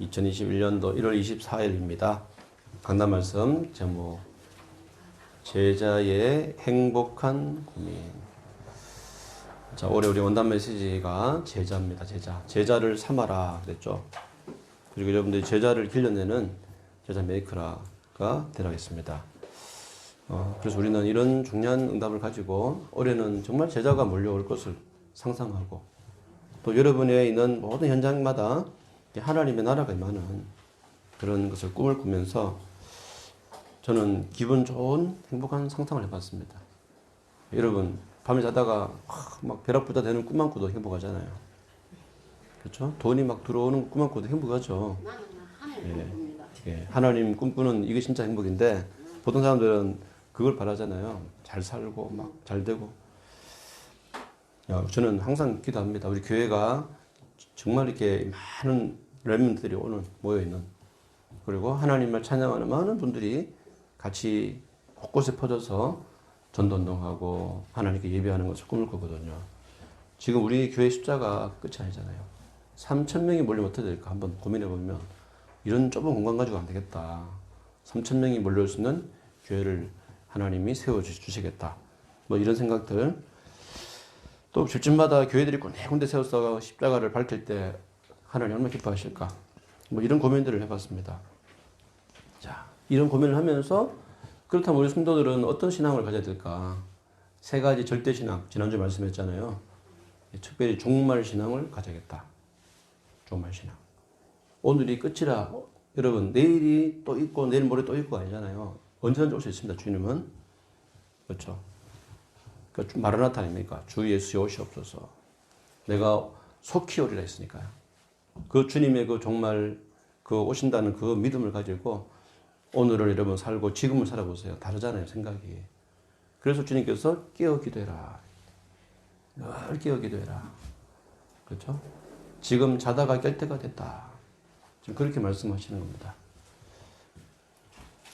2021년도 1월 24일입니다. 강단 말씀 제목 제자의 행복한 고민. 자, 올해 우리 원단 메시지가 제자입니다. 제자를 삼아라 그랬죠. 그리고 여러분들이 제자를 길러내는 제자 메이커라가 되라겠습니다. 그래서 우리는 이런 중요한 응답을 가지고 올해는 정말 제자가 몰려올 것을 상상하고, 또 여러분에 있는 모든 현장마다 하나님의 나라가 임하는 그런 것을 꿈을 꾸면서 저는 기분 좋은 행복한 상상을 해봤습니다. 여러분 밤에 자다가 막 벼락부자 되는 꿈만 꾸도 행복하잖아요. 그렇죠? 돈이 막 들어오는 꿈만 꾸도 행복하죠. 하나님 꿈꾸는 이게 진짜 행복인데 보통 사람들은 그걸 바라잖아요. 잘 살고 막 잘 되고. 저는 항상 기도합니다. 우리 교회가 정말 이렇게 많은 렘넌트들이 오늘 모여있는, 그리고 하나님을 찬양하는 많은 분들이 같이 곳곳에 퍼져서 전도운동하고 하나님께 예배하는 것을 꿈을 꾸거든요. 지금 우리 교회 숫자가 끝이 아니잖아요. 3,000명이 몰리면 어떻게 될까 한번 고민해보면 이런 좁은 공간 가지고 안 되겠다. 3,000명이 몰려올 수 있는 교회를 하나님이 세워주시겠다. 뭐 이런 생각들. 또 집집마다 교회들이 군데군데 세워서 십자가를 밝힐 때 하나님 얼마나 기뻐하실까? 뭐 이런 고민들을 해봤습니다. 자, 이런 고민을 하면서 그렇다면 우리 성도들은 어떤 신앙을 가져야 될까? 세 가지 절대 신앙, 지난주에 말씀했잖아요. 특별히 종말 신앙을 가져야겠다. 종말 신앙. 오늘이 끝이라. 여러분 내일이 또 있고 내일 모레 또 있고 아니잖아요. 언제든지 올 수 있습니다. 주님은. 그렇죠? 그러니까 마라나타 아닙니까? 주 예수의 오시옵소서. 내가 속히 오리라 했으니까요. 그 주님의 그 정말 그 오신다는 그 믿음을 가지고 오늘을 여러분 살고 지금을 살아보세요. 다르잖아요, 생각이. 그래서 주님께서 깨어 기도해라. 늘 깨어 기도해라. 그렇죠? 지금 자다가 깰 때가 됐다. 지금 그렇게 말씀하시는 겁니다.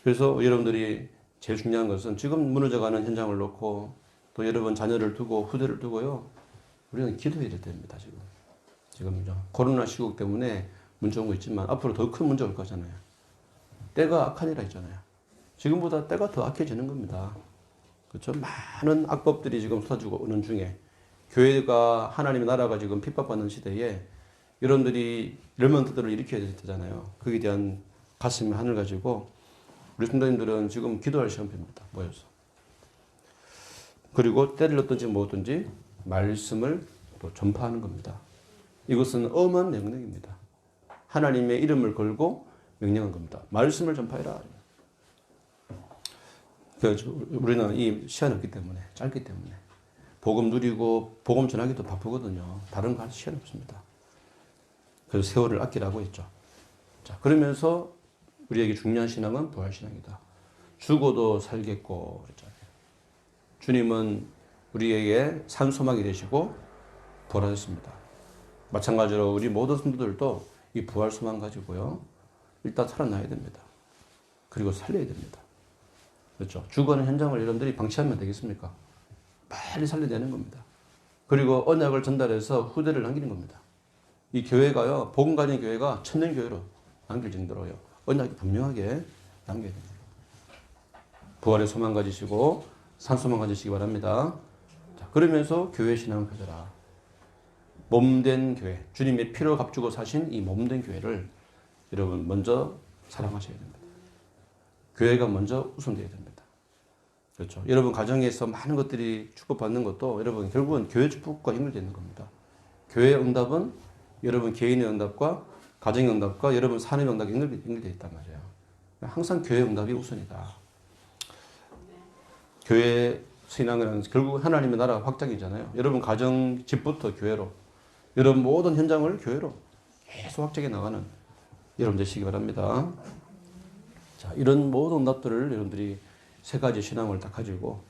그래서 여러분들이 제일 중요한 것은 지금 무너져가는 현장을 놓고 또 여러분 자녀를 두고 후대를 두고요. 우리는 기도해야 됩니다. 지금요. 코로나 시국 때문에 문제 온 거 있지만 앞으로 더 큰 문제 올 거잖아요. 때가 악하니라 했잖아요. 지금보다 때가 더 악해지는 겁니다. 그렇죠? 많은 악법들이 지금 쏟아지고 오는 중에 교회가 하나님의 나라가 지금 핍박받는 시대에 여러분들이 렘넌트들을 일으켜야 되잖아요. 거기에 대한 가슴의 하늘 가지고 우리 성도님들은 지금 기도할 시간입니다. 모여서. 그리고 때를 얻든지 뭐든지 말씀을 또 전파하는 겁니다. 이것은 엄한 명령입니다. 하나님의 이름을 걸고 명령한 겁니다. 말씀을 전파해라. 우리는 이 시간이 없기 때문에, 짧기 때문에 복음 누리고 복음 전하기도 바쁘거든요. 다른 거 할 시간이 없습니다. 그래서 세월을 아끼라고 했죠. 자, 그러면서 우리에게 중요한 신앙은 부활신앙이다. 죽어도 살겠고 그랬잖아요. 주님은 우리에게 산소막이 되시고 부활하셨습니다. 마찬가지로 우리 모든 성도들도 이 부활 소망 가지고요. 일단 살아나야 됩니다. 그리고 살려야 됩니다. 그렇죠? 죽어가는 현장을 여러분들이 방치하면 되겠습니까? 빨리 살려내는 겁니다. 그리고 언약을 전달해서 후대를 남기는 겁니다. 이 교회가요, 복음 가진 교회가 천년교회로 남길 정도로요. 언약이 분명하게 남겨야 됩니다. 부활의 소망 가지시고 산소망 가지시기 바랍니다. 자, 그러면서 교회 신앙을 가져라. 몸된 교회, 주님의 피로 값주고 사신 이 몸된 교회를 여러분 먼저 사랑하셔야 됩니다. 교회가 먼저 우선되어야 됩니다. 그렇죠? 여러분 가정에서 많은 것들이 축복받는 것도 여러분 결국은 교회 축복과 연결되는 겁니다. 교회의 응답은 여러분 개인의 응답과 가정의 응답과 여러분 사는 응답이 연결되어 있단 말이에요. 항상 교회의 응답이 우선이다. 교회 신앙은 결국 하나님의 나라 확장이잖아요. 여러분 가정 집부터 교회로, 여러분 모든 현장을 교회로 계속 확장해 나가는 여러분 되시기 바랍니다. 자, 이런 모든 응답들을 여러분들이 세 가지 신앙을 딱 가지고,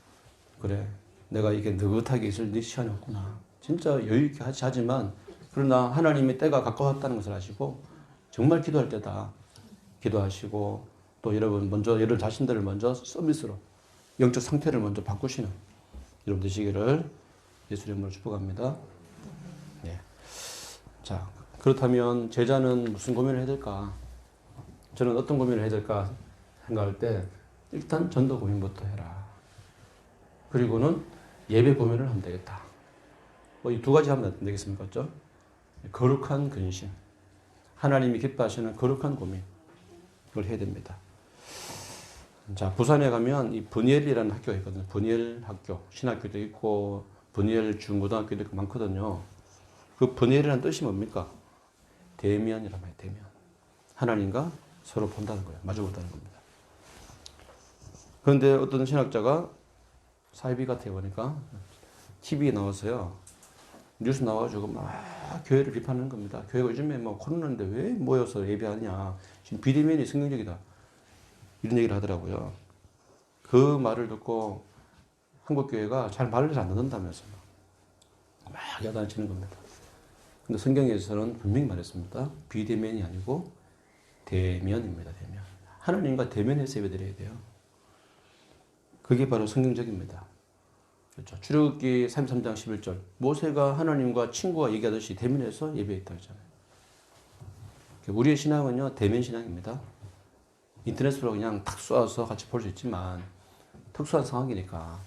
그래 내가 이게 느긋하게 있을 네 시간이 없구나. 진짜 여유 있게 하지만 그러나 하나님의 때가 가까웠다는 것을 아시고 정말 기도할 때다. 기도하시고 또 여러분 먼저 여러분 자신들을 먼저 서비스로 영적 상태를 먼저 바꾸시는 여러분 되시기를 예수 이름으로 축복합니다. 네. 자, 그렇다면 제자는 무슨 고민을 해야 될까? 저는 어떤 고민을 해야 될까 생각할 때 일단 전도 고민부터 해라. 그리고는 예배 고민을 하면 되겠다. 이 두 가지 하면 안 되겠습니까? 그렇죠? 거룩한 근심. 하나님이 기뻐하시는 거룩한 고민. 그걸 해야 됩니다. 자, 부산에 가면 이 분이엘이라는 학교가 있거든요. 분이엘 학교. 신학교도 있고, 분이엘 중고등학교도 있고 많거든요. 그 분이엘이라는 뜻이 뭡니까? 대면이란 말이에요. 대면. 하나님과 서로 본다는 거예요. 마주 본다는 겁니다. 그런데 어떤 신학자가 사이비 같아 보니까 TV에 나와서요. 뉴스 나와가지고 막 교회를 비판하는 겁니다. 교회가 요즘에 뭐 코로나인데 왜 모여서 예배하냐. 지금 비대면이 성경적이다. 이런 얘기를 하더라고요. 그 말을 듣고 한국교회가 잘 말을 안 듣는다면서 막 야단치는 겁니다. 근데 성경에서는 분명히 말했습니다. 비대면이 아니고 대면입니다. 대면. 하나님과 대면해서 예배드려야 돼요. 그게 바로 성경적입니다. 그렇죠. 출애굽기 33장 11절. 모세가 하나님과 친구가 얘기하듯이 대면해서 예배했다 했잖아요. 우리의 신앙은요, 대면 신앙입니다. 인터넷으로 그냥 탁 쏘아서 같이 볼 수 있지만 특수한 상황이니까.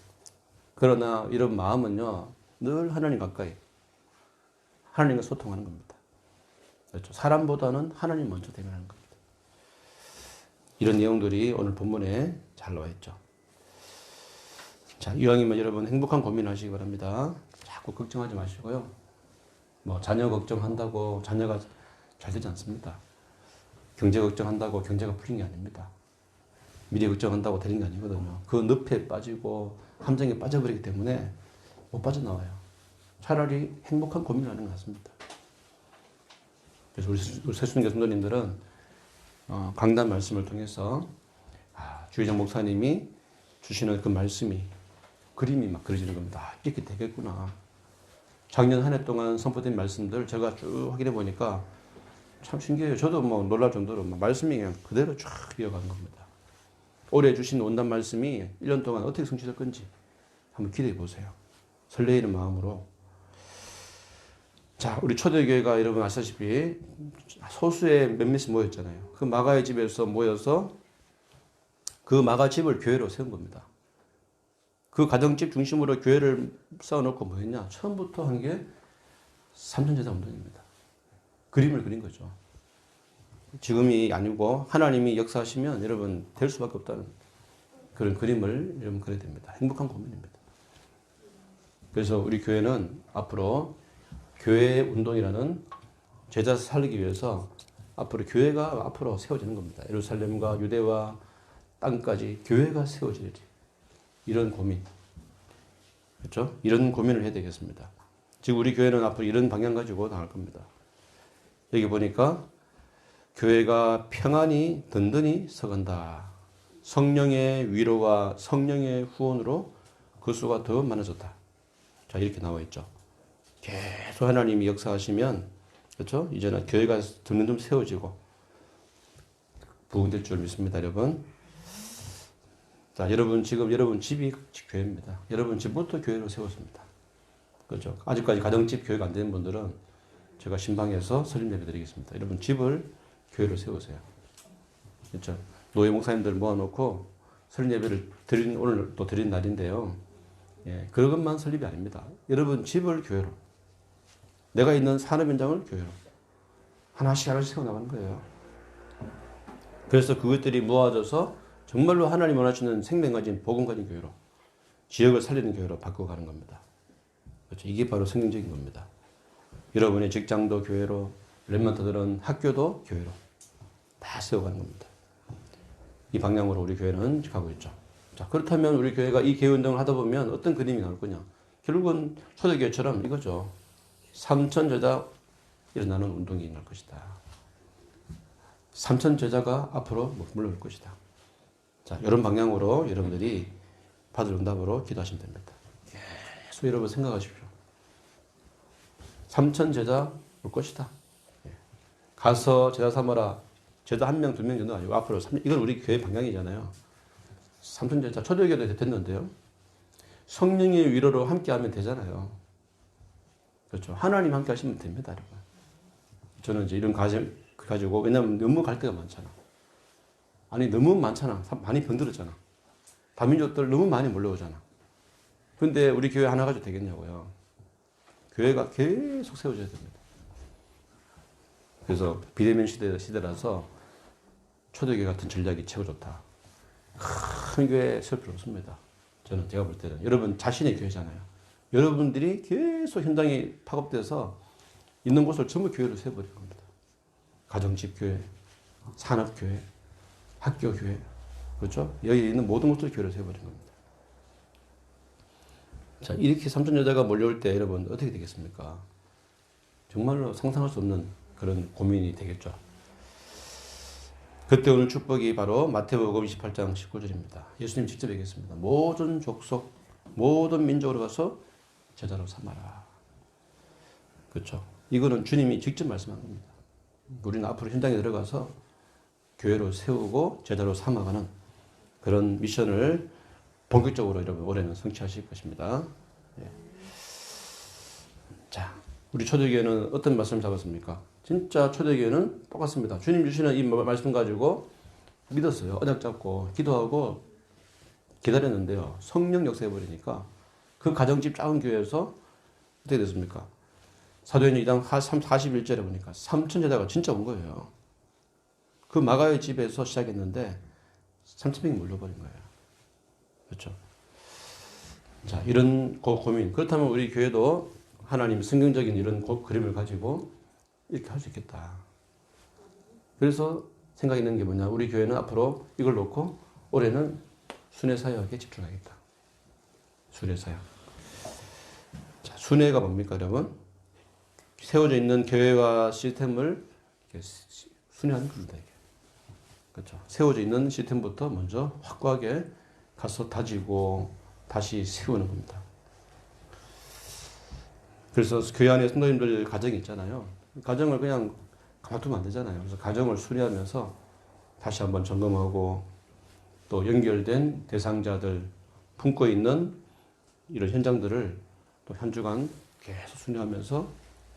그러나 이런 마음은요, 늘 하나님 가까이 하나님과 소통하는 겁니다. 그렇죠. 사람보다는 하나님 먼저 대면하는 겁니다. 이런 내용들이 오늘 본문에 잘 나와 있죠. 자, 이왕이면 여러분 행복한 고민하시기 바랍니다. 자꾸 걱정하지 마시고요. 뭐 자녀 걱정한다고 자녀가 잘 되지 않습니다. 경제 걱정한다고 경제가 풀린 게 아닙니다. 미래 걱정한다고 되는 게 아니거든요. 그 늪에 빠지고 함정에 빠져버리기 때문에 못 빠져나와요. 차라리 행복한 고민을 하는 것 같습니다. 그래서 우리 새순교 성도님들은 강단 말씀을 통해서 주의장 목사님이 주시는 그 말씀이 그림이 막 그려지는 겁니다. 이렇게 되겠구나. 작년 한 해 동안 선포된 말씀들 제가 쭉 확인해 보니까 참 신기해요. 저도 뭐 놀랄 정도로 말씀이 그냥 그대로 쫙 이어가는 겁니다. 올해 주신 온단 말씀이 1년 동안 어떻게 성취될 건지 한번 기대해 보세요. 설레이는 마음으로. 자, 우리 초대교회가 여러분 아시다시피 소수의 몇몇이 모였잖아요. 그 마가의 집에서 모여서 그 마가 집을 교회로 세운 겁니다. 그 가정집 중심으로 교회를 쌓아놓고 뭐 했냐? 처음부터 한 게 삼천제자 운동입니다. 그림을 그린 거죠. 지금이 아니고 하나님이 역사하시면 여러분 될 수밖에 없다는 그런 그림을 여러분 그려야 됩니다. 행복한 고민입니다. 그래서 우리 교회는 앞으로 교회 운동이라는 제자 살리기 위해서 앞으로 교회가 앞으로 세워지는 겁니다. 예루살렘과 유대와 땅까지 교회가 세워지지. 이런 고민. 그렇죠? 이런 고민을 해야 되겠습니다. 지금 우리 교회는 앞으로 이런 방향 가지고 나갈 겁니다. 여기 보니까 교회가 평안히 든든히 서간다. 성령의 위로와 성령의 후원으로 그 수가 더 많아졌다. 자, 이렇게 나와 있죠. 계속 하나님이 역사하시면, 그렇죠? 이제는 교회가 든든히 세워지고 부흥될 줄 믿습니다, 여러분. 자, 여러분 지금 여러분 집이 교회입니다. 여러분 집부터 교회로 세웠습니다. 그렇죠? 아직까지 가정집 교회가 안 되는 분들은 제가 신방에서 설립 예배 드리겠습니다. 여러분 집을 교회로 세우세요. 그렇죠? 노예 목사님들 모아놓고 설립 예배를 오늘 또 드린 날인데요. 예, 그것만 설립이 아닙니다. 여러분 집을 교회로, 내가 있는 산업 현장을 교회로 하나씩 세워나가는 거예요. 그래서 그것들이 모아져서 정말로 하나님 원하시는 생명 가진 복음 가진 교회로, 지역을 살리는 교회로 바꿔가는 겁니다. 그렇죠? 이게 바로 성경적인 겁니다. 여러분의 직장도 교회로, 렘넌트들은 학교도 교회로 다 세워가는 겁니다. 이 방향으로 우리 교회는 가고 있죠. 자, 그렇다면 우리 교회가 이 교회 운동을 하다 보면 어떤 그림이 나올 거냐? 결국은 초대교회처럼 이거죠. 3천 제자 일어나는 운동이 일어날 것이다. 3천 제자가 앞으로 물러올 것이다. 자, 이런 방향으로 여러분들이 받을 응답으로 기도하시면 됩니다. 계속 여러분 생각하십시오. 3천 제자 올 것이다. 가서 제자 삼아라. 제자 1명, 2명 정도 아니고 앞으로 이건 우리 교회 방향이잖아요. 3천 제자 초대교회도 됐는데요. 성령의 위로로 함께하면 되잖아요. 그렇죠. 하나님 함께 하시면 됩니다, 여러분. 저는 이제 이런 과정 가지고, 왜냐면 너무 갈 데가 많잖아. 아니, 너무 많잖아. 많이 병들었잖아. 다민족들 너무 많이 몰려오잖아. 근데 우리 교회 하나 가지고 되겠냐고요. 교회가 계속 세워져야 됩니다. 그래서 비대면 시대라서 초대교회 같은 전략이 최고 좋다. 큰 교회 세울 필요 없습니다. 저는 제가 볼 때는. 여러분 자신의 교회잖아요. 여러분들이 계속 현장이 파급돼서 있는 곳을 전부 교회로 세워버릴 겁니다. 가정집 교회, 산업교회, 학교교회, 그렇죠? 여기 있는 모든 곳을 교회로 세워버린 겁니다. 자, 이렇게 삼천 여자가 몰려올 때 여러분 어떻게 되겠습니까? 정말로 상상할 수 없는 그런 고민이 되겠죠. 그때 오는 축복이 바로 마태복음 28장 19절입니다. 예수님 직접 얘기했습니다. 모든 족속, 모든 민족으로 가서 제자로 삼아라. 그렇죠? 이거는 주님이 직접 말씀한 겁니다. 우리는 앞으로 현장에 들어가서 교회로 세우고 제자로 삼아가는 그런 미션을 본격적으로 여러분 올해는 성취하실 것입니다. 예. 자, 우리 초대교회는 어떤 말씀을 잡았습니까? 진짜 초대교회는 똑같습니다. 주님 주시는 이 말씀 가지고 믿었어요. 언약 잡고 기도하고 기다렸는데요. 성령 역사해버리니까 그 가정집 작은 교회에서 어떻게 됐습니까? 사도행전 2장 41절에 보니까 3천 제자가 진짜 온 거예요. 그 마가의 집에서 시작했는데 3,000명이 몰려버린 거예요. 그렇죠? 자, 이런 고민. 그렇다면 우리 교회도 하나님 성경적인 이런 그림을 가지고 이렇게 할 수 있겠다. 그래서 생각이 있는 게 뭐냐. 우리 교회는 앞으로 이걸 놓고 올해는 순회사역에 집중하겠다. 순회사역. 자, 순회가 뭡니까, 여러분? 세워져 있는 교회와 시스템을 순회하는 겁니다. 이게. 그렇죠. 세워져 있는 시스템부터 먼저 확고하게 가서 다지고 다시 세우는 겁니다. 그래서 교회 안에 성도님들 가정이 있잖아요. 가정을 그냥 가만두면 안 되잖아요. 그래서 가정을 수리하면서 다시 한번 점검하고 또 연결된 대상자들 품고 있는 이런 현장들을 또 한 주간 계속 순회하면서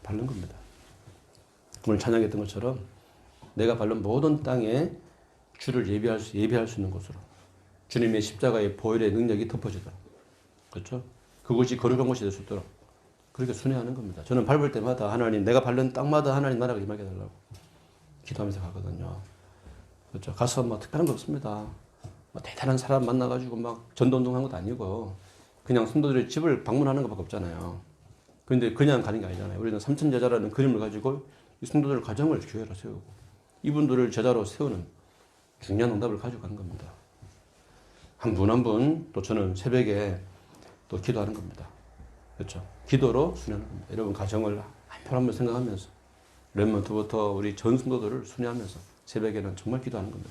밟는 겁니다. 오늘 찬양했던 것처럼 내가 밟는 모든 땅에 주를 예비할 수 있는 곳으로 주님의 십자가의 보혈의 능력이 덮어지도록, 그렇죠? 그곳이 거룩한 곳이 될 수 있도록 그렇게 순회하는 겁니다. 저는 밟을 때마다 하나님, 내가 밟는 땅마다 하나님 나라가 임하게 해달라고 기도하면서 가거든요. 그렇죠? 가서 뭐 특별한 거 없습니다. 뭐 대단한 사람 만나가지고 막 전도운동한 것도 아니고 그냥 성도들의 집을 방문하는 것밖에 없잖아요. 그런데 그냥 가는 게 아니잖아요. 우리는 삼천 제자라는 그림을 가지고 이 성도들 가정을 교회로 세우고 이분들을 제자로 세우는 중요한 응답을 가지고 가는 겁니다. 한 분 한 분 또 저는 새벽에 또 기도하는 겁니다. 그렇죠? 기도로 순회하는 겁니다. 여러분 가정을 한편 한번 생각하면서 렘넌트부터 우리 전 성도들을 순회하면서 새벽에는 정말 기도하는 겁니다.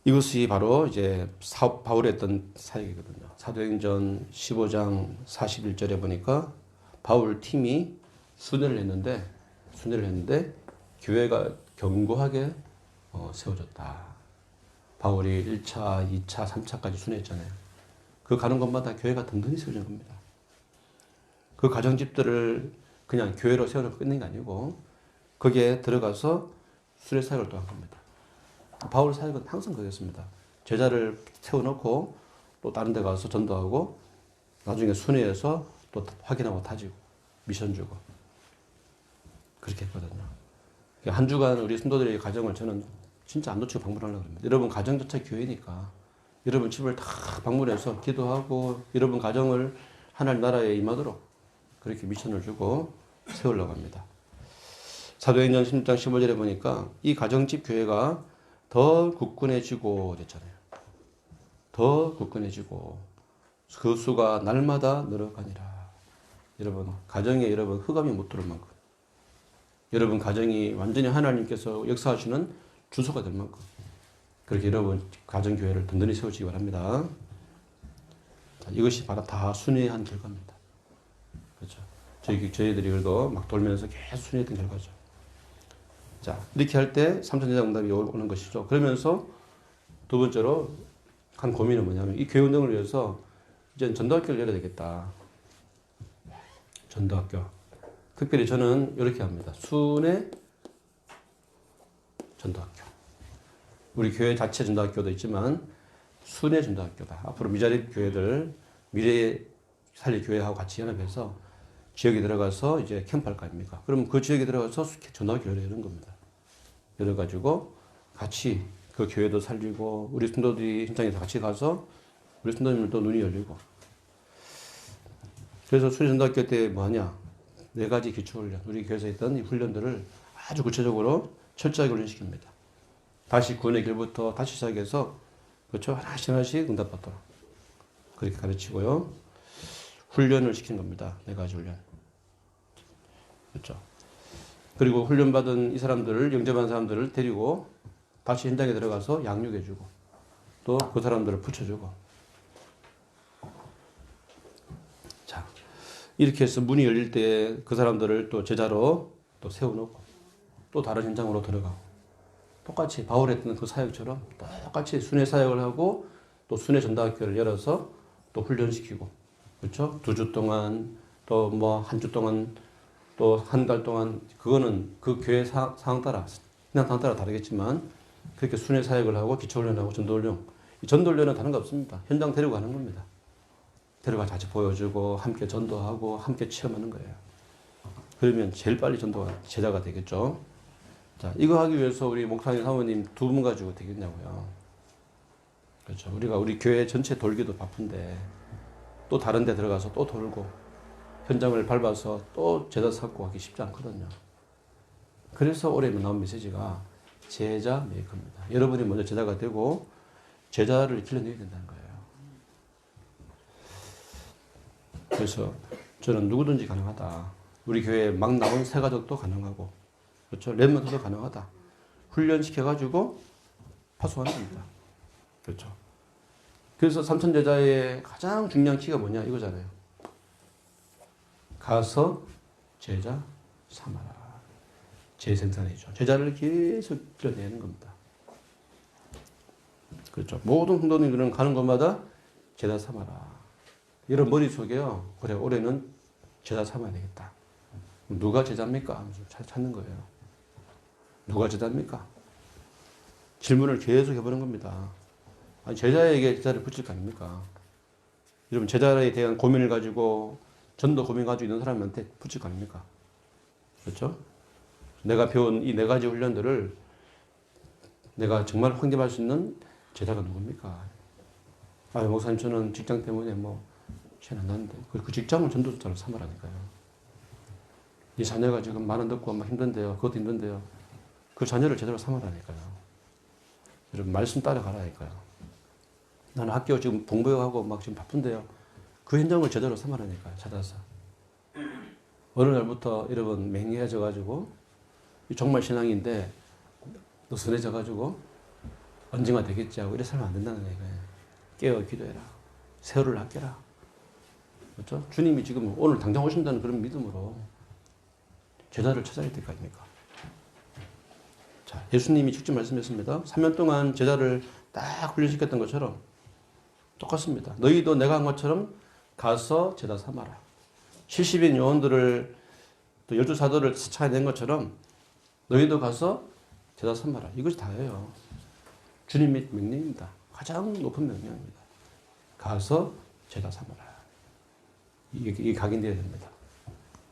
이것이 바로 이제 바울이 했던 사역이거든요. 사도행전 15장 41절에 보니까 바울 팀이 순회를 했는데 교회가 견고하게 세워졌다. 바울이 1차, 2차, 3차까지 순회했잖아요. 그 가는 곳마다 교회가 든든히 세워진 겁니다. 그 가정집들을 그냥 교회로 세워놓고 끝낸 게 아니고 거기에 들어가서 순회 사역을 또 한 겁니다. 바울 사역은 항상 그랬습니다. 제자를 세워놓고 또 다른 데 가서 전도하고 나중에 순회해서 또 확인하고 다지고 미션 주고 그렇게 했거든요. 한 주간 우리 성도들의 가정을 저는 진짜 안 놓치고 방문하려고 합니다. 여러분 가정 자체 교회니까 여러분 집을 다 방문해서 기도하고 여러분 가정을 하나님 나라에 임하도록 그렇게 미션을 주고 세우려고 합니다. 사도행전 16장 15절에 보니까 이 가정집 교회가 더 굳건해지고 됐잖아요. 더 굳건해지고 그 수가 날마다 늘어가니라. 여러분 가정에 여러분 흑암이 못 들어올 만큼 여러분 가정이 완전히 하나님께서 역사하시는 주소가 될 만큼 그렇게 여러분 가정교회를 든든히 세우시기 바랍니다. 자, 이것이 바로 다 순회한 결과입니다. 그렇죠? 저희들이 그래도 막 돌면서 계속 순회했던 결과죠. 자, 이렇게 할 때 삼천제자 응답이 오는 것이죠. 그러면서 두 번째로 한 고민은 뭐냐면 이 교회 운동을 위해서 이제 전도학교를 열어야 되겠다. 전도학교. 특별히 저는 이렇게 합니다. 순회 전도학교. 우리 교회 자체 전도학교도 있지만 순회 전도학교다. 앞으로 미자립 교회들 미래 살릴 교회하고 같이 연합해서 지역에 들어가서 이제 캠프할 거 아닙니까? 그럼 그 지역에 들어가서 전도교회를 여는 겁니다. 열어가지고 같이 그 교회도 살리고 우리 성도들이 현장에서 같이 가서 우리 성도님들도 눈이 열리고. 그래서 순회전도학교 때 뭐하냐? 4가지 기초훈련, 우리 교회에서 했던 이 훈련들을 아주 구체적으로 철저하게 훈련시킵니다. 다시 구원의 길부터 다시 시작해서 그렇죠? 하나씩 하나씩 응답받도록 그렇게 가르치고요. 훈련을 시킨 겁니다. 4가지 훈련. 그렇죠? 그리고 훈련받은 이 사람들을, 영접한 사람들을 데리고 다시 현장에 들어가서 양육해주고 또 그 사람들을 붙여주고. 자, 이렇게 해서 문이 열릴 때 그 사람들을 또 제자로 또 세워놓고 또 다른 현장으로 들어가고 똑같이 바울이 했던 그 사역처럼 똑같이 순회 사역을 하고 또 순회 전도학교를 열어서 또 훈련시키고 그렇죠? 2주 동안 또 뭐 1주 동안 또 1달 동안 그거는 그 교회 상황 따라 신앙 상황 따라 다르겠지만 그렇게 순회 사역을 하고 기초훈련하고 전도훈련. 이 전도훈련은 다른 거 없습니다. 현장 데리고 가는 겁니다. 데려가 같이 보여주고 함께 전도하고 함께 체험하는 거예요. 그러면 제일 빨리 전도가 제자가 되겠죠. 자, 이거 하기 위해서 우리 목사님 사모님 2분 가지고 되겠냐고요. 그렇죠. 우리 교회 전체 돌기도 바쁜데 또 다른 데 들어가서 또 돌고 현장을 밟아서 또 제자 찾고 하기 쉽지 않거든요. 그래서 올해 나온 메시지가 제자 메이커입니다. 여러분이 먼저 제자가 되고 제자를 길러내야 된다는 거예요. 그래서 저는 누구든지 가능하다. 우리 교회에 막 나온 새가족도 가능하고 그렇죠. 랩런트도 가능하다. 훈련시켜가지고 파송하는 겁니다. 그렇죠. 그래서 삼천제자의 가장 중요한 키가 뭐냐 이거잖아요. 가서 제자 삼아라. 재생산이죠. 제자를 계속 길러내는 겁니다. 그렇죠. 모든 성도님들은 가는 곳마다 제자 삼아라. 이런 머릿속에요. 그래, 올해는 제자 삼아야 되겠다. 누가 제자입니까? 하면서 찾는 거예요. 누가 제자입니까? 질문을 계속 해보는 겁니다. 아니, 제자에게 제자를 붙일 거 아닙니까? 여러분, 제자에 대한 고민을 가지고, 전도 고민 가지고 있는 사람한테 붙일 거 아닙니까? 그렇죠? 내가 배운 이 4가지 훈련들을 내가 정말 환기할 수 있는 제자가 누굽니까? 아, 목사님, 저는 직장 때문에 시간 안 나는데. 그 직장을 전도자로 삼으라니까요. 이 자녀가 지금 만 원 듣고 막 힘든데요. 그것도 힘든데요. 그 자녀를 제대로 삼으라니까요. 여러분, 말씀 따라가라니까요. 나는 학교 지금 공부하고 막 지금 바쁜데요. 그 현장을 제대로 삼으라니까요. 찾아서. 어느 날부터 여러분 맹해져가지고 정말 신앙인데 느슨해져가지고 언젠가 되겠지 하고 이래 살면 안 된다는 거예요. 깨어 기도해라. 세월을 아껴라. 그렇죠? 주님이 지금 오늘 당장 오신다는 그런 믿음으로 제자를 찾아야 될 거 아닙니까? 자, 예수님이 직접 말씀했습니다. 3년 동안 제자를 딱 훈련시켰던 것처럼 똑같습니다. 너희도 내가 한 것처럼 가서 제자 삼아라. 70인 요원들을 또 12사도를 찾아낸 것처럼 너희도 가서 제자 삼아라. 이것이 다예요. 주님의 명령입니다. 가장 높은 명령입니다. 가서 제자 삼아라. 이게 각인되어야 됩니다.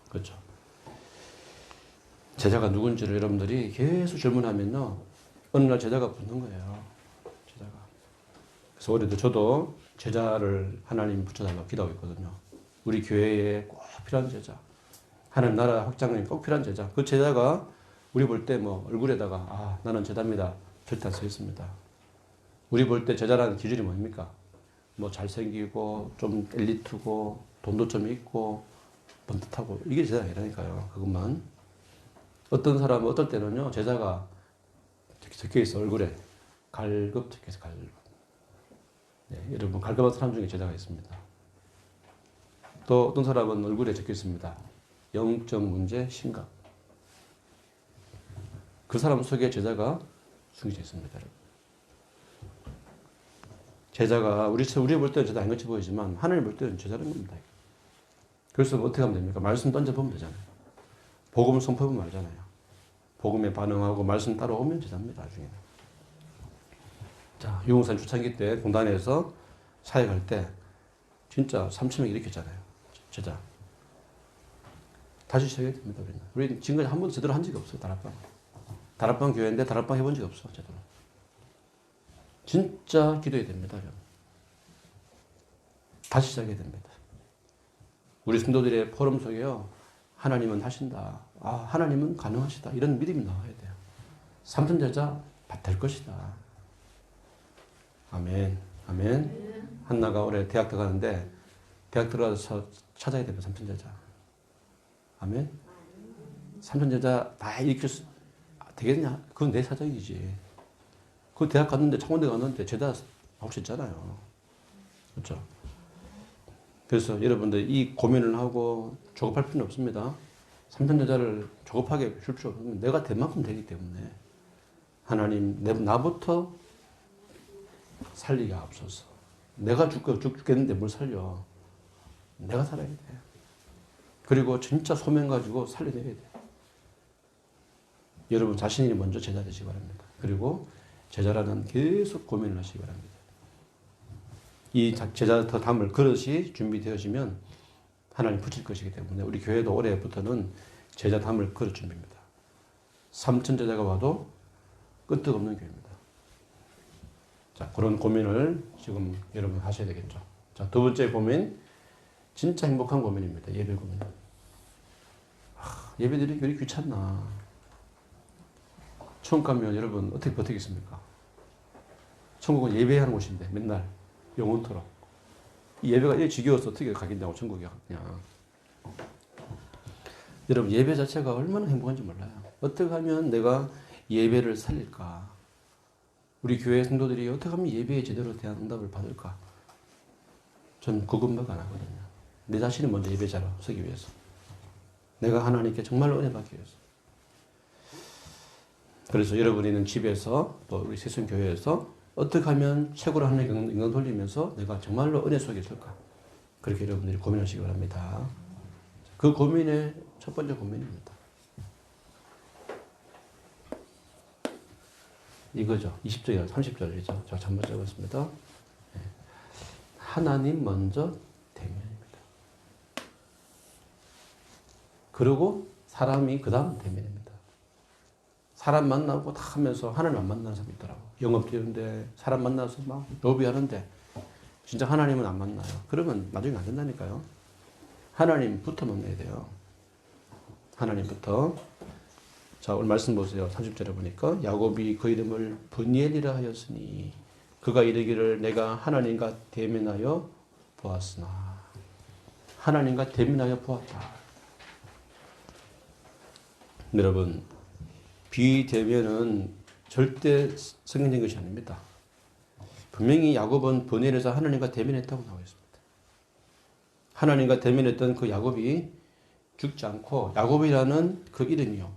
그렇죠. 제자가 누군지를 여러분들이 계속 질문하면요. 어느 날 제자가 붙는 거예요. 제자가. 그래서 올해도 저도 제자를 하나님 붙여달라고 기도하고 있거든요. 우리 교회에 꼭 필요한 제자. 하나님 나라 확장에 꼭 필요한 제자. 그 제자가 우리 볼 때 얼굴에다가 아, 나는 제자입니다. 절대 안 써 있습니다. 우리 볼 때 제자라는 기준이 뭡니까? 잘생기고, 좀 엘리트고, 돈도 좀 있고, 번듯하고. 이게 제자가 아니라니까요. 그것만. 어떤 사람은 어떨 때는요, 제자가 적혀 있어, 얼굴에. 갈급 적혀 있어, 갈급. 네, 여러분, 갈급한 사람 중에 제자가 있습니다. 또 어떤 사람은 얼굴에 적혀 있습니다. 영적 문제 심각. 그 사람 속에 제자가 숨겨져 있습니다. 여러분. 제자가 우리 볼 때는 제자 아닌 것처럼 보이지만 하나님 볼 때는 제자라는 겁니다. 그래서 어떻게 하면 됩니까? 말씀 던져보면 되잖아요. 복음을 선포하면 말잖아요. 복음에 반응하고 말씀 따라오면 되답니다. 나중에는. 자, 유흥산 초창기 때 공단에서 사역할 때 진짜 3,000명 일으켰잖아요. 제자. 다시 시작해야 됩니다. 우리는 지금까지 한 번도 제대로 한 적이 없어요. 다락방. 다락방 교회인데 다락방 해본 적이 없어. 제대로. 진짜 기도해야 됩니다. 다시 시작해야 됩니다. 우리 성도들의 포럼 속에요. 하나님은 하신다. 아, 하나님은 가능하시다. 이런 믿음이 나와야 돼요. 삼천제자 될 것이다. 아멘. 아멘. 한나가 올해 대학 들어가는데 대학 들어가서 찾아야 됩니다. 삼천제자. 아멘. 삼천제자 다 일으킬 수 되겠냐? 그건 내 사정이지. 그 대학 갔는데 창원대 갔는데 제자 하고 있잖아요. 그렇죠? 그래서 여러분들 이 고민을 하고 조급할 필요는 없습니다. 삼천제자를 조급하게 줄 필요 없으면 내가 될 만큼 되기 때문에 하나님 나부터 살리게 하옵소서. 내가 죽겠는데 뭘 살려. 내가 살아야 돼. 그리고 진짜 소명 가지고 살려내야 돼. 여러분 자신이 먼저 제자 되시기 바랍니다. 그리고 제자라는 계속 고민을 하시기 바랍니다. 이 제자 더 담을 그릇이 준비되어지면 하나님 붙일 것이기 때문에 우리 교회도 올해부터는 제자 담을 그릇 준비입니다. 3천 제자가 와도 끄떡 없는 교회입니다. 자, 그런 고민을 지금 여러분 하셔야 되겠죠. 자, 두 번째 고민, 진짜 행복한 고민입니다. 예배 고민. 예배들이 왜 이렇게 귀찮나. 천국 가면 여러분 어떻게 버티겠습니까? 천국은 예배하는 곳인데 맨날 영원토록. 이 예배가 이렇게 지겨워서 어떻게 가겠냐고 천국에 그냥. 여러분 예배 자체가 얼마나 행복한지 몰라요. 어떻게 하면 내가 예배를 살릴까? 우리 교회 성도들이 어떻게 하면 예배에 제대로 대한 응답을 받을까? 전 그 생각 안 하거든요. 내 자신이 먼저 예배자로 서기 위해서. 내가 하나님께 정말로 은혜 받기 위해서. 그래서 여러분이 있는 집에서 또 우리 세순교회에서 어떻게 하면 최고로 하나님께 영광 돌리면서 내가 정말로 은혜 속에 있을까? 그렇게 여러분들이 고민하시기 바랍니다. 그 고민의 첫 번째 고민입니다. 이거죠. 20절이나 30절이죠. 제가 잘못 적었습니다. 하나님 먼저 대면입니다. 그리고 사람이 그 다음 대면입니다. 사람 만나고 다 하면서 하나님 안 만나는 사람이 있더라고. 영업 뛰는데 사람 만나서 막 로비하는데 진짜 하나님은 안 만나요. 그러면 나중에 안 된다니까요. 하나님부터 만나야 돼요. 하나님부터. 자, 오늘 말씀 보세요. 30절에 보니까 야곱이 그 이름을 브니엘이라 하였으니 그가 이르기를 내가 하나님과 대면하여 보았으나. 하나님과 대면하여 보았다. 여러분, 비대면은 절대 성경적인 것이 아닙니다. 분명히 야곱은 브니엘에서 하나님과 대면했다고 나와 있습니다. 하나님과 대면했던 그 야곱이 죽지 않고 야곱이라는 그 이름이요.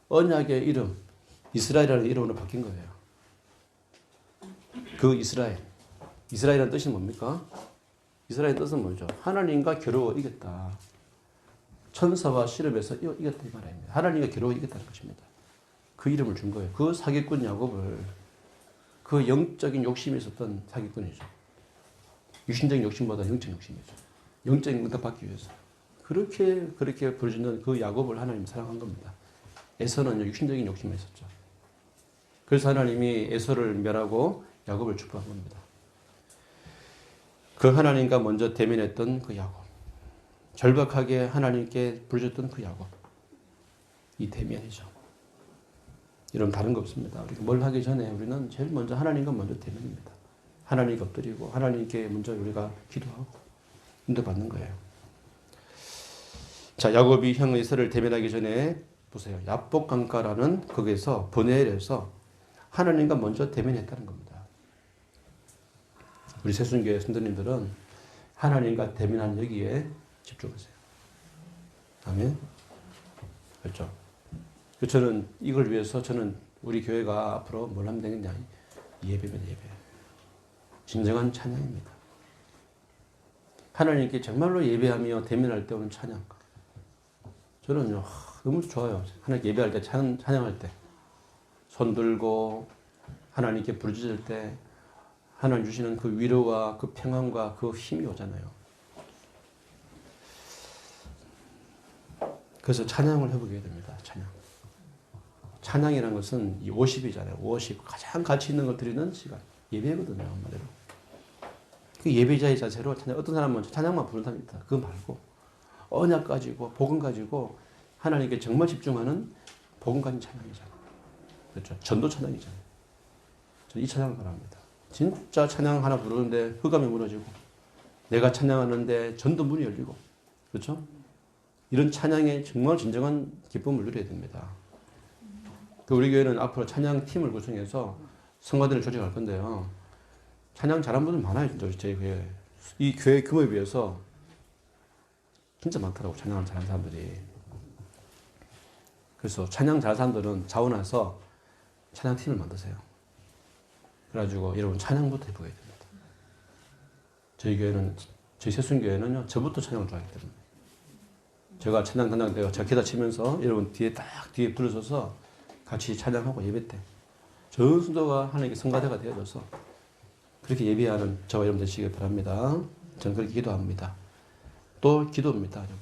언약의 이름, 이스라엘이라는 이름으로 바뀐 거예요. 그 이스라엘이라는 뜻이 뭡니까? 이스라엘 뜻은 뭐죠? 하나님과 겨루어 이겼다. 천사와 씨름에서 이겼다 이 말입니다. 하나님과 겨루어 이겼다는 것입니다. 그 이름을 준 거예요. 그 사기꾼 야곱을 그 영적인 욕심이 있었던 사기꾼이죠. 육신적인 욕심보다 영적인 욕심이죠. 영적인 응답 받기 위해서. 그렇게 부르짖는 그 야곱을 하나님 사랑한 겁니다. 에서는 육신적인 욕심이 있었죠. 그래서 하나님이 에서를 멸하고 야곱을 축복한 겁니다. 그 하나님과 먼저 대면했던 그 야곱. 절박하게 하나님께 부르짖던 그 야곱. 이 대면이죠. 이런 다른 거 없습니다. 우리가 뭘 하기 전에 우리는 제일 먼저 하나님과 먼저 대면입니다. 하나님께 엎드리고 하나님께 먼저 우리가 기도하고 인도받는 거예요. 자, 야곱이 형 에서를 대면하기 전에 보세요. 야복 강가라는 거기에서 브니엘에서 하나님과 먼저 대면했다는 겁니다. 우리 세순교회 성도님들은 하나님과 대면한 여기에 집중하세요. 아멘. 그렇죠. 저는 이걸 위해서 저는 우리 교회가 앞으로 뭘 하면 되겠냐. 예배면 예배. 진정한 찬양입니다. 하나님께 정말로 예배하며 대면할 때 오는 찬양. 저는요, 너무 좋아요. 하나님께 예배할 때, 찬양할 때. 손 들고 하나님께 부르짖을 때 하나님 주시는 그 위로와 그 평안과 그 힘이 오잖아요. 그래서 찬양을 해보게 됩니다. 찬양이라는 것은 이 50이잖아요. 50. 가장 가치 있는 것 드리는 시간. 예배거든요. 한마디로. 그 예배자의 자세로 어떤 사람은 찬양만 부르는 사람이 있다. 그거 말고 언약 가지고 복음 가지고 하나님께 정말 집중하는 복음 가진 찬양이잖아요. 그렇죠. 전도 찬양이잖아요. 저는 이 찬양을 바랍니다. 진짜 찬양 하나 부르는데 흑암이 무너지고 내가 찬양하는데 전도 문이 열리고 그렇죠? 이런 찬양에 정말 진정한 기쁨을 누려야 됩니다. 우리 교회는 앞으로 찬양 팀을 구성해서 성가대를 조직할 건데요. 찬양 잘하는 분들 많아요. 진짜 저희 교회. 이 교회 규모에 비해서 진짜 많더라고. 찬양을 잘하는 사람들이. 그래서 찬양 잘하는 사람들은 자원해서 찬양팀을 만드세요. 그래가지고 여러분 찬양부터 해보게 됩니다. 저희 교회는, 저희 세순교회는요, 저부터 찬양을 좋아하기 때문에. 제가 찬양 단장 때가 제가 기타 치면서 여러분 뒤에 둘러서서 같이 찬양하고 예배 때 전 순도가 하나님께 성가대가 되어져서 그렇게 예배하는 저와 여러분 되시길 바랍니다. 저는 그렇게 기도합니다. 또 기도입니다, 여러분.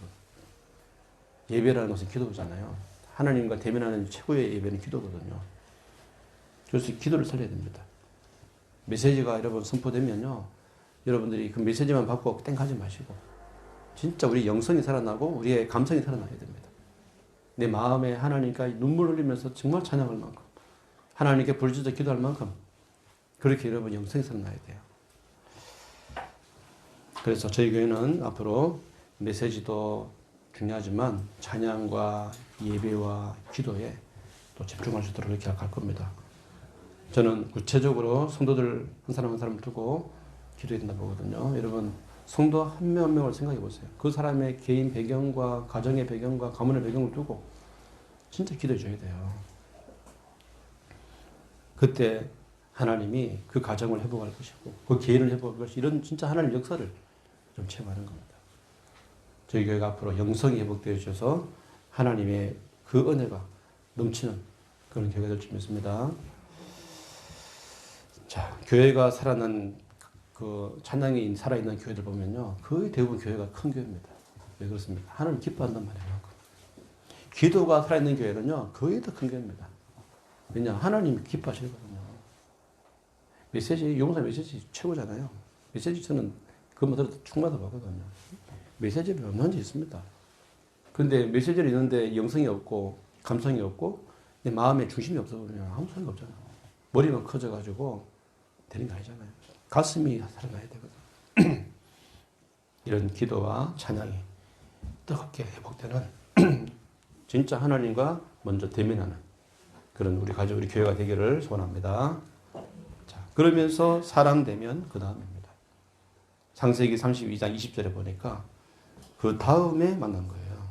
예배라는 것은 기도잖아요. 하나님과 대면하는 최고의 예배는 기도거든요. 그래서 기도를 살려야 됩니다. 메시지가 여러분 선포되면요, 여러분들이 그 메시지만 받고 땡 가지 마시고 진짜 우리 영성이 살아나고 우리의 감성이 살아나야 됩니다. 내 마음에 하나님과 눈물 흘리면서 정말 찬양할 만큼 하나님께 부르짖어 기도할 만큼 그렇게 여러분 영성이 살아나야 돼요. 그래서 저희 교회는 앞으로 메시지도 중요하지만 찬양과 예배와 기도에 또 집중할 수 있도록 이렇게 할 겁니다. 저는 구체적으로 성도들 한 사람 한 사람을 두고 기도해야 된다 보거든요. 여러분 성도 한 명 한 명을 생각해 보세요. 그 사람의 개인 배경과 가정의 배경과 가문의 배경을 두고 진짜 기도해 줘야 돼요. 그때 하나님이 그 가정을 회복할 것이고 그 개인을 회복할 것이고 이런 진짜 하나님 역사를 좀 체험하는 겁니다. 저희 교회가 앞으로 영성이 회복되어 주셔서 하나님의 그 은혜가 넘치는 그런 교회가 될 줄 믿습니다. 자, 교회가 살아난 그 찬양이 살아있는 교회들 보면요, 거의 대부분 교회가 큰 교회입니다. 왜 그렇습니까? 하나님 기뻐한단 말이에요. 기도가 살아있는 교회는요, 거의 더 큰 교회입니다. 왜냐? 하나님이 기뻐하시거든요. 메시지, 용사 메시지 최고잖아요. 메시지 저는 그것만 들어도 충분하다고 보거든요. 메시지에 변한지 있습니다. 근데 메시지는 있는데 영성이 없고, 감성이 없고, 내 마음의 중심이 없어버리면 아무 소용이 없잖아요. 머리만 커져가지고 되는 게 아니잖아요. 가슴이 살아나야 되거든요. 이런 기도와 찬양이 뜨겁게 회복되는 진짜 하나님과 먼저 대면하는 그런 우리 가족, 우리 교회가 되기를 소원합니다. 자, 그러면서 사랑되면 그 다음입니다. 창세기 32장 20절에 보니까 그 다음에 만난 거예요.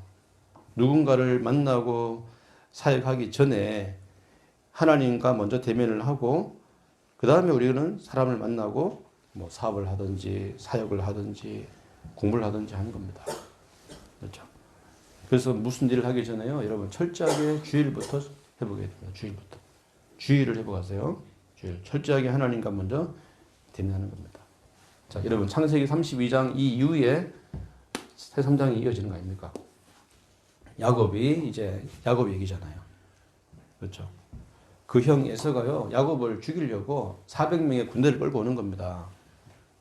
누군가를 만나고 사역하기 전에 하나님과 먼저 대면을 하고 그 다음에 우리는 사람을 만나고 뭐 사업을 하든지 사역을 하든지 공부를 하든지 하는 겁니다. 그렇죠? 그래서 무슨 일을 하기 전에요, 여러분 철저하게 주일부터 해보게 됩니다. 주일을 해보가세요. 주일 철저하게 하나님과 먼저 대면하는 겁니다. 자, 여러분 창세기 32장 이 이후에 새 3장이 이어지는 거 아닙니까? 야곱이 얘기잖아요. 그렇죠? 그 형 에서가요, 야곱을 죽이려고 400명의 군대를 끌고 오는 겁니다.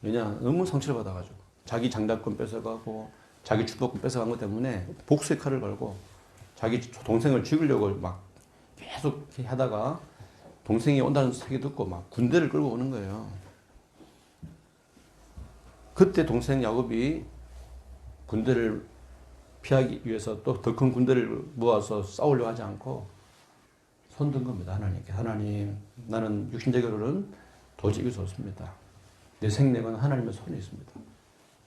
왜냐? 너무 상처를 받아가지고 자기 장자권 뺏어가고 자기 축복권 뺏어간 것 때문에 복수의 칼을 걸고 자기 동생을 죽이려고 막 계속 하다가 동생이 온다는 소리 듣고 막 군대를 끌고 오는 거예요. 그때 동생 야곱이 군대를 피하기 위해서 또 더 큰 군대를 모아서 싸우려고 하지 않고 손든 겁니다. 하나님께. 하나님, 나는 육신적으로는 도저히 이길 수 없습니다. 내 생명은 하나님의 손에 있습니다.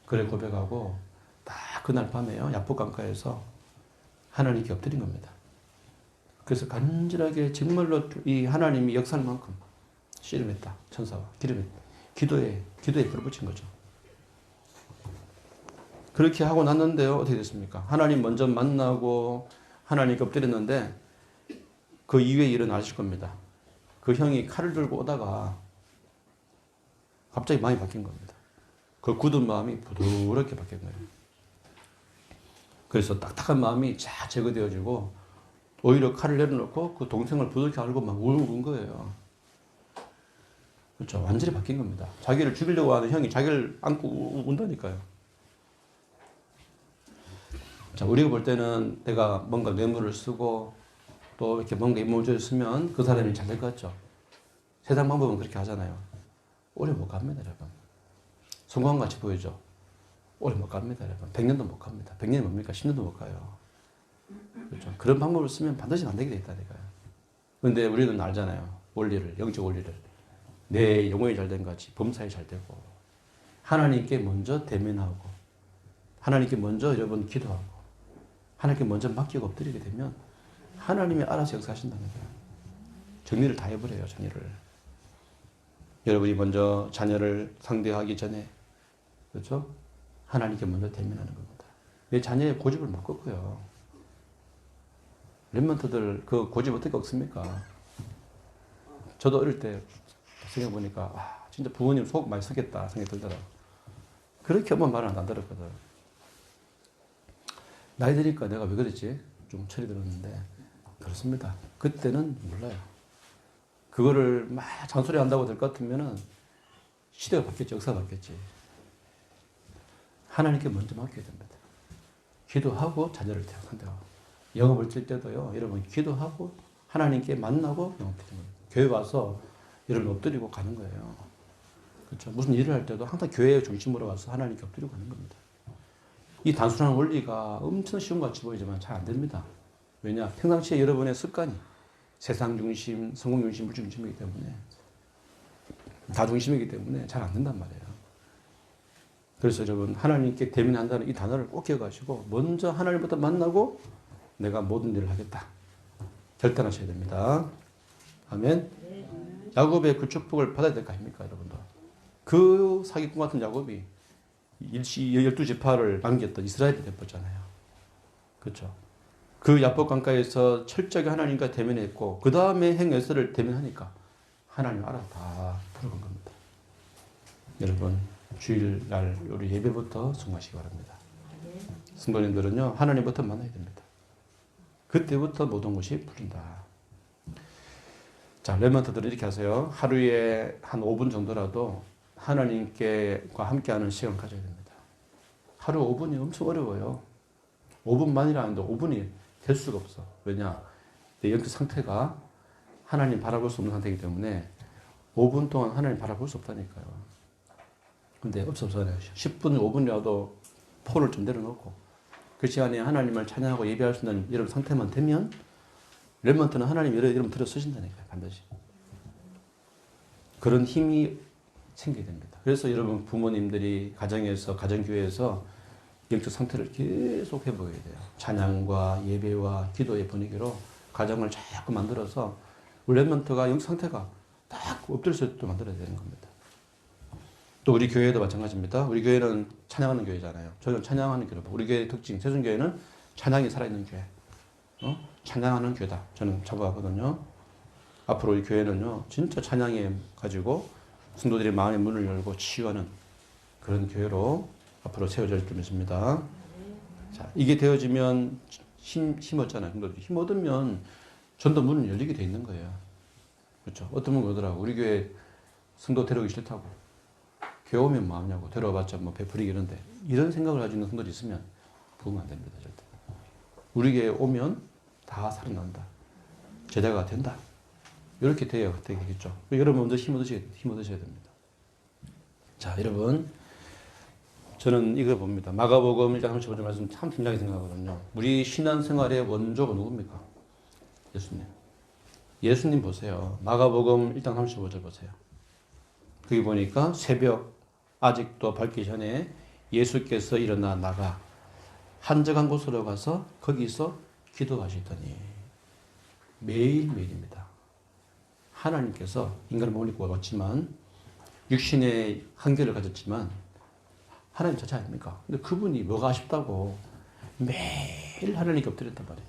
그래 고백하고 딱 그날 밤에요, 야복강가에서 하나님께 엎드린 겁니다. 그래서 간절하게 정말로 이 하나님이 역사할 만큼 씨름했다. 천사와 기도에 불을 붙인 거죠. 그렇게 하고 났는데요. 어떻게 됐습니까? 하나님 먼저 만나고 하나님께 엎드렸는데 그 이후에 일은 아실 겁니다. 그 형이 칼을 들고 오다가 갑자기 마음이 바뀐 겁니다. 그 굳은 마음이 부드럽게 바뀐 거예요. 그래서 딱딱한 마음이 쫙 제거되어지고 오히려 칼을 내려놓고 그 동생을 부드럽게 알고 막 우는 거예요. 그렇죠. 완전히 바뀐 겁니다. 자기를 죽이려고 하는 형이 자기를 안고 운다니까요. 자, 우리가 볼 때는 내가 뭔가 뇌물을 쓰고 또 이렇게 뭔가 임무를 쓰면 그 사람이 잘 될 것 같죠. 세상 방법은 그렇게 하잖아요. 오래 못 갑니다, 여러분. 성공같이 보이죠. 오래 못 갑니다, 여러분. 100년도 못 갑니다. 100년이 뭡니까? 10년도 못 가요. 그렇죠. 그런 방법을 쓰면 반드시 안 되게 돼 있다니까요. 그런데 우리는 알잖아요. 원리를, 영적 원리를. 내 영혼이 잘 된 같이 범사에 잘 되고 하나님께 먼저 대면하고 하나님께 먼저 여러분 기도하고 하나님께 먼저 맡기고 엎드리게 되면 하나님이 알아서 역사하신다는 거예요. 정리를 다 해버려요. 정리를. 여러분이 먼저 자녀를 상대하기 전에 그렇죠? 하나님께 먼저 대면하는 겁니다. 내 자녀의 고집을 못 꺾어요. 랩런트들 그 고집 어떻게 꺾습니까? 저도 어릴 때 생각해보니까 아, 진짜 부모님 속 많이 썩겠다 생각이 들더라고요. 그렇게 엄마 말을 안 들었거든. 나이 드니까 내가 왜 그랬지? 좀 철이 들었는데 그렇습니다. 그때는 몰라요. 그거를 막 잔소리 한다고 될 것 같으면은 시대가 바뀌었지, 역사가 바뀌었지. 하나님께 먼저 맡겨야 됩니다. 기도하고 자녀를 상대하고 영업을 칠 때도요. 여러분 기도하고 하나님께 만나고 영업을 치는 거예요. 교회 와서 여러분 엎드리고 가는 거예요. 그렇죠? 무슨 일을 할 때도 항상 교회의 중심으로 와서 하나님께 엎드리고 가는 겁니다. 이 단순한 원리가 엄청 쉬운 것 같이 보이지만 잘 안 됩니다. 왜냐? 평상시에 여러분의 습관이 세상 중심, 성공 중심, 물질 중심이기 때문에 다 중심이기 때문에 잘 안 된단 말이에요. 그래서 여러분 하나님께 대면한다는 이 단어를 꼭 기억하시고 먼저 하나님부터 만나고 내가 모든 일을 하겠다. 결단하셔야 됩니다. 아멘. 야곱의 그 축복을 받아야 될 거 아닙니까, 여러분들? 그 사기꾼 같은 야곱이 12지파를 남겼던 이스라엘이 되었잖아요. 그렇죠? 그 야복 강가에서 철저하게 하나님과 대면했고 그 다음에 행에서를 대면하니까 하나님 알아서 다 풀어간 겁니다. 여러분 주일날 우리 예배부터 승하시기 바랍니다. 성도님들은요 하나님부터 만나야 됩니다. 그때부터 모든 것이 풀린다. 자, 랩런트들은 이렇게 하세요. 하루에 한 5분 정도라도 하나님께과 함께하는 시간 가져야 됩니다. 하루 5분이 엄청 어려워요. 5분만이라는데 5분이 될 수가 없어. 왜냐? 내 영적 상태가 하나님 바라볼 수 없는 상태이기 때문에 5분 동안 하나님 바라볼 수 없다니까요. 근데 없어서요. 10분, 5분이라도 폰을 좀 내려놓고 그 시간에 하나님을 찬양하고 예배할 수 있는 이런 상태만 되면 랩런트는 하나님 여러분 들어 쓰신다니까요. 반드시. 그런 힘이 생기게 됩니다. 그래서 여러분 부모님들이 가정에서 가정교회에서 영적 상태를 계속 회복해야 돼요. 찬양과 예배와 기도의 분위기로 가정을 자꾸 만들어서 랩런트가 영적 상태가 딱 엎드릴 수 있도록 만들어야 되는 겁니다. 또 우리 교회도 마찬가지입니다. 우리 교회는 찬양하는 교회잖아요. 저는 찬양하는 교회. 우리 교회의 특징, 세순교회는 찬양이 살아있는 교회. 찬양하는 교회다. 저는 자부하거든요. 앞으로 우리 교회는요, 진짜 찬양에 가지고 성도들의 마음의 문을 열고 치유하는 그런 교회로 앞으로 세워질 줄 믿습니다. 자, 이게 되어지면 힘 얻잖아요. 성도들이 힘 얻으면 전도 문은 열리게 돼 있는 거예요. 그렇죠? 어떤 분 그러더라고. 우리 교회 성도 데려오기 싫다고. 교회 오면 뭐 하냐고. 데려와봤자 뭐 베풀이기 이런데. 이런 생각을 가지고 있는 성도들이 있으면 부으면 안 됩니다. 절대. 우리 교회 오면 다 살아난다. 제자가 된다. 이렇게 되겠죠. 여러분 먼저 힘 얻으셔야 됩니다. 자, 여러분. 저는 이거 봅니다. 마가복음 1장 35절 말씀 참 중요하게 생각하거든요. 우리 신앙생활의 원조가 누굽니까? 예수님. 예수님 보세요. 마가복음 1장 35절 보세요. 거기 보니까 새벽 아직도 밝기 전에 예수께서 일어나 나가 한적한 곳으로 가서 거기서 기도하시더니 매일매일입니다. 하나님께서 인간을 몸을 입고 왔지만 육신의 한계를 가졌지만 하나님 자체 아닙니까? 근데 그분이 뭐가 아쉽다고 매일 하나님께 엎드렸단 말이에요.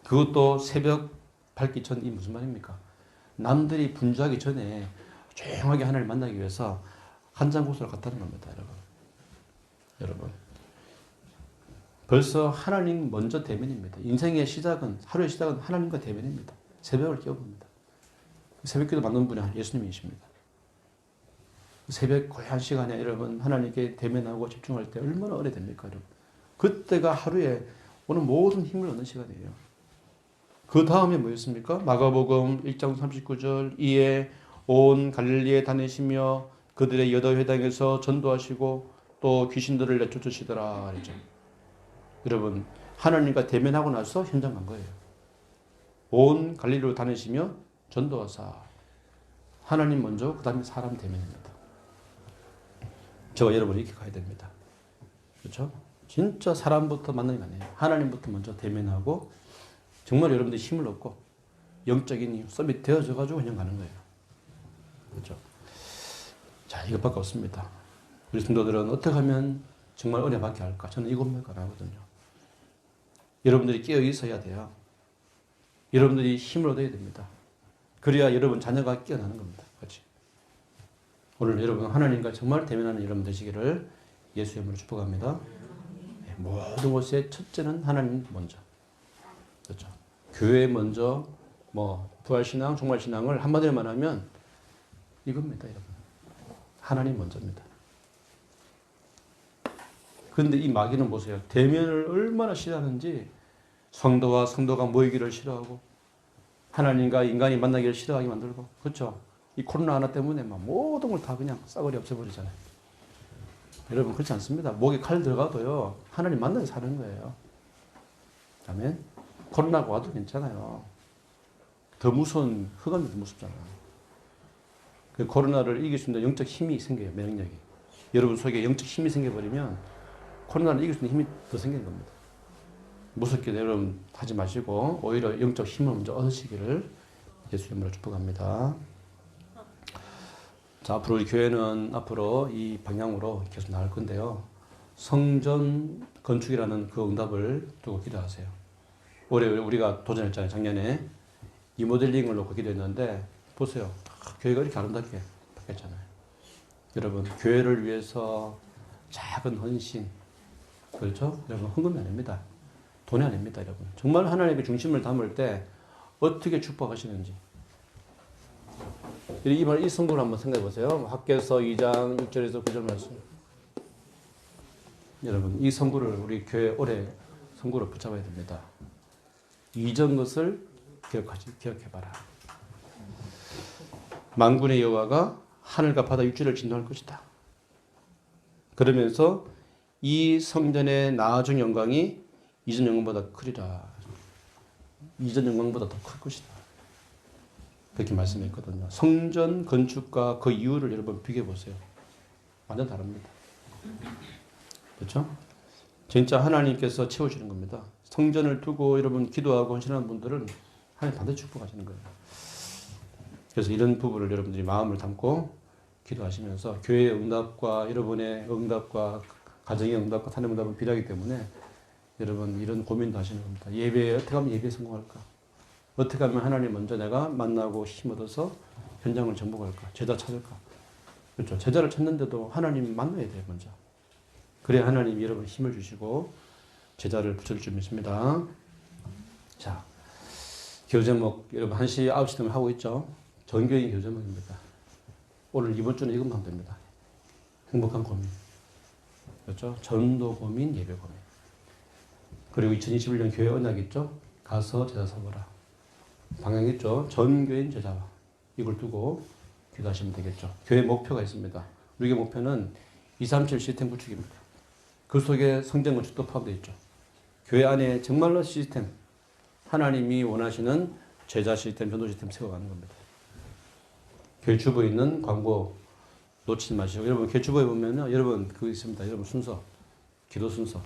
그것도 새벽 밝기 전. 이 무슨 말입니까? 남들이 분주하기 전에 조용하게 하나님을 만나기 위해서 한 장 고수를 갔다는 겁니다. 여러분. 벌써 하나님 먼저 대면입니다. 인생의 시작은, 하루의 시작은 하나님과 대면입니다. 새벽을 깨워봅니다. 새벽기도 만든 분이 예수님이십니다. 새벽 거의 한 시간에 여러분 하나님께 대면하고 집중할 때 얼마나 오래됩니까, 여러분? 그때가 하루에 오는 모든 힘을 얻는 시간이에요. 그 다음에 뭐였습니까? 마가복음 1장 39절 이에 온 갈릴리에 다니시며 그들의 여러 회당에서 전도하시고 또 귀신들을 내쫓으시더라 그랬죠. 여러분 하나님과 대면하고 나서 현장 간 거예요. 온 갈릴리로 다니시며 전도하사. 하나님 먼저 그 다음에 사람 대면입니다. 저와 여러분이 이렇게 가야 됩니다. 그렇죠? 진짜 사람부터 만나는 게 아니에요. 하나님부터 먼저 대면하고 정말 여러분들이 힘을 얻고 영적인 힘, 서밋 되어져가지고 그냥 가는 거예요. 그렇죠? 자, 이것밖에 없습니다. 우리 성도들은 어떻게 하면 정말 은혜 받게 할까? 저는 이것만 가능하거든요. 여러분들이 깨어 있어야 돼요. 여러분들이 힘을 얻어야 됩니다. 그래야 여러분 자녀가 깨어나는 겁니다. 그렇지? 오늘 여러분 하나님과 정말 대면하는 여러분 되시기를 예수의 이름으로 축복합니다. 모든 것의 첫째는 하나님 먼저. 그렇죠? 교회 먼저, 부활신앙, 종말신앙을 한마디로 말하면 이겁니다, 여러분. 하나님 먼저입니다. 그런데 이 마귀는 보세요. 대면을 얼마나 싫어하는지 성도와 성도가 모이기를 싫어하고 하나님과 인간이 만나기를 싫어하게 만들고 그렇죠? 이 코로나 하나 때문에 모든 걸 다 그냥 싸그리 없애버리잖아요. 여러분 그렇지 않습니다. 목에 칼 들어가도요. 하나님 만나서 사는 거예요. 아멘. 코로나가 와도 괜찮아요. 더 무서운 흑암이 더 무섭잖아요. 그 코로나를 이길 수 있는 영적 힘이 생겨요. 면역력이. 여러분 속에 영적 힘이 생겨버리면 코로나를 이길 수 있는 힘이 더 생기는 겁니다. 무섭게 여러분 하지 마시고 오히려 영적 힘을 먼저 얻으시기를 예수의 이름으로 축복합니다. 자, 앞으로 우리 교회는 앞으로 이 방향으로 계속 나갈 건데요. 성전 건축이라는 그 응답을 두고 기도하세요. 올해 우리가 도전했잖아요. 작년에 리모델링을 놓고 기도했는데 보세요. 교회가 이렇게 아름답게 바뀌었잖아요. 여러분 교회를 위해서 작은 헌신, 그렇죠? 여러분 헌금이 아닙니다. 돈이 아닙니다. 여러분 정말 하나님의 중심을 담을 때 어떻게 축복하시는지 이 성구를 한번 생각해 보세요. 학개서 2장 6절에서 9절 말씀. 여러분 이 성구를 우리 교회 올해 성구를 붙잡아야 됩니다. 이전 것을 기억해봐라. 만군의 여호와가 하늘과 바다 육지를 진노할 것이다. 그러면서 이 성전의 나아진 영광이 이전 영광보다 크리라. 이전 영광보다 더 클 것이다. 그렇게 말씀했거든요. 성전 건축과 그 이유를 여러분 비교해보세요. 완전 다릅니다. 그렇죠? 진짜 하나님께서 채워주는 겁니다. 성전을 두고 여러분 기도하고 헌신하는 분들은 하나님 반드시 축복하시는 거예요. 그래서 이런 부분을 여러분들이 마음을 담고 기도하시면서 교회의 응답과 여러분의 응답과 가정의 응답과 삶의 응답은 필요하기 때문에 여러분 이런 고민도 하시는 겁니다. 예배에 어떻게 하면 예배에 성공할까? 어떻게 하면 하나님 먼저 내가 만나고 힘 얻어서 현장을 정복할까? 제자 찾을까? 그렇죠. 제자를 찾는데도 하나님 만나야 돼요, 먼저. 그래야 하나님이 여러분 힘을 주시고 제자를 붙여줄 줄 믿습니다. 자, 기도 제목 여러분 1시, 9시 되면 하고 있죠? 전교인 기도 제목입니다. 오늘 이번 주는 이것만 하면 됩니다. 행복한 고민. 그렇죠? 전도 고민, 예배 고민. 그리고 2021년 교회 언약 있죠? 가서 제자 삼으라. 방향 있죠? 전교인 제자와 이걸 두고 기도하시면 되겠죠. 교회 목표가 있습니다. 우리의 목표는 237 시스템 구축입니다. 그 속에 성전 건축도 포함되어 있죠. 교회 안에 정말로 시스템, 하나님이 원하시는 제자 시스템, 전도 시스템 세워가는 겁니다. 교회 주부에 있는 광고 놓치지 마시고 여러분 교회 주부에 보면은 여러분 그거 있습니다. 여러분 순서, 기도 순서.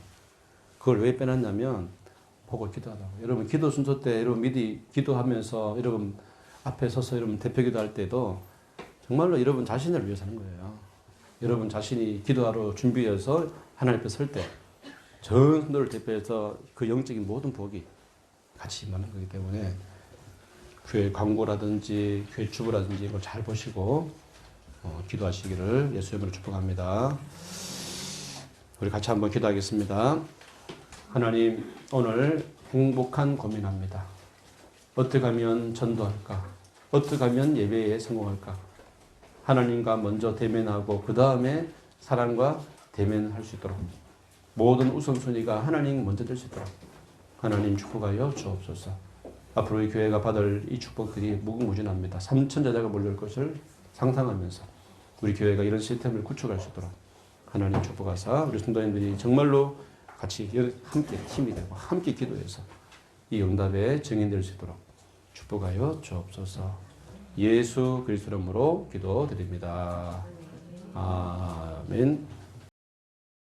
그걸 왜 빼놨냐면 보고 기도하라고. 여러분 기도 순서 때 여러분 미리 기도하면서 여러분 앞에 서서 여러분 대표 기도할 때도 정말로 여러분 자신을 위해서 하는 거예요. 여러분 자신이 기도하러 준비해서 하나님 앞에 설 때 전 성도를 대표해서 그 영적인 모든 복이 같이 임하는 거기 때문에 교회 광고라든지 교회 주부라든지 이걸 잘 보시고 기도하시기를 예수의 이름으로 축복합니다. 우리 같이 한번 기도하겠습니다. 하나님, 오늘 행복한 고민합니다. 어떻게 하면 전도할까? 어떻게 하면 예배에 성공할까? 하나님과 먼저 대면하고 그 다음에 사람과 대면할 수 있도록 모든 우선순위가 하나님 먼저 될 수 있도록 하나님 축복하여 주옵소서. 앞으로 이 교회가 받을 이 축복들이 무궁무진합니다. 3천 제자가 몰려올 것을 상상하면서 우리 교회가 이런 시스템을 구축할 수 있도록 하나님 축복하사 우리 성도님들이 정말로 같이 함께 팀이 되고 함께 기도해서 이 응답의 증인 될 수 있도록 축복하여 주옵소서. 예수 그리스도 이름으로 기도드립니다. 아멘.